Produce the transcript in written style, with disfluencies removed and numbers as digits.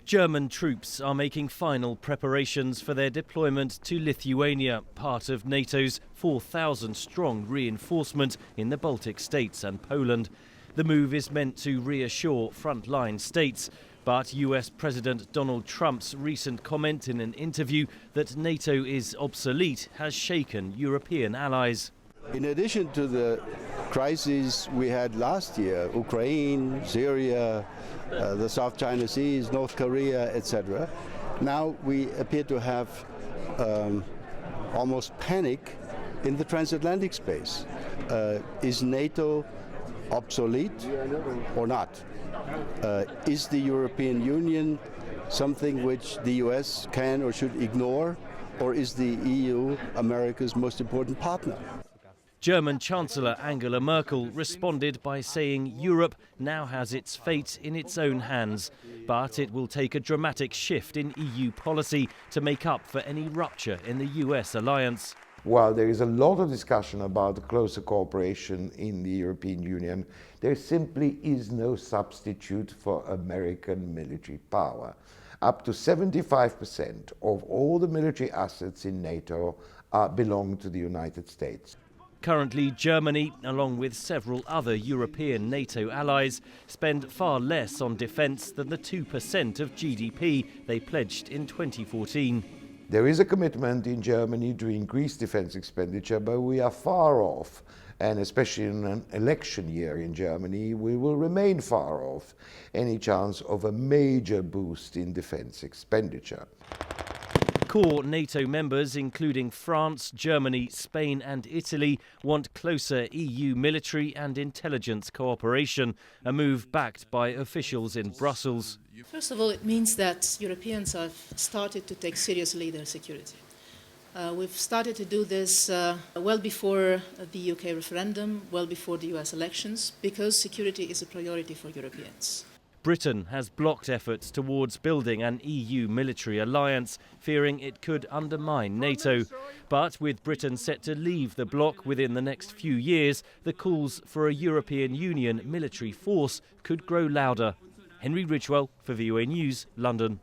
German troops are making final preparations for their deployment to Lithuania, part of NATO's 4,000-strong reinforcement in the Baltic states and Poland. The move is meant to reassure frontline states, but US President Donald Trump's recent comment in an interview that NATO is obsolete has shaken European allies. In addition to the crises we had last year, Ukraine, Syria, the South China Seas, North Korea, etc., now we appear to have almost panic in the transatlantic space. Is NATO obsolete or not? Is the European Union something which the US can or should ignore, or is the EU America's most important partner? German Chancellor Angela Merkel responded by saying Europe now has its fate in its own hands, but it will take a dramatic shift in EU policy to make up for any rupture in the US alliance. While there is a lot of discussion about closer cooperation in the European Union, there simply is no substitute for American military power. Up to 75% of all the military assets in NATO belong to the United States. Currently, Germany, along with several other European NATO allies, spend far less on defence than the 2% of GDP they pledged in 2014. There is a commitment in Germany to increase defence expenditure, but we are far off, and especially in an election year in Germany, we will remain far off any chance of a major boost in defence expenditure. Core NATO members, including France, Germany, Spain and Italy, want closer EU military and intelligence cooperation, a move backed by officials in Brussels. First of all, it means that Europeans have started to take seriously their security. We've started to do this well before the UK referendum, well before the US elections, because security is a priority for Europeans. Britain has blocked efforts towards building an EU military alliance, fearing it could undermine NATO. But with Britain set to leave the bloc within the next few years, the calls for a European Union military force could grow louder. Henry Ridgwell for VOA News, London.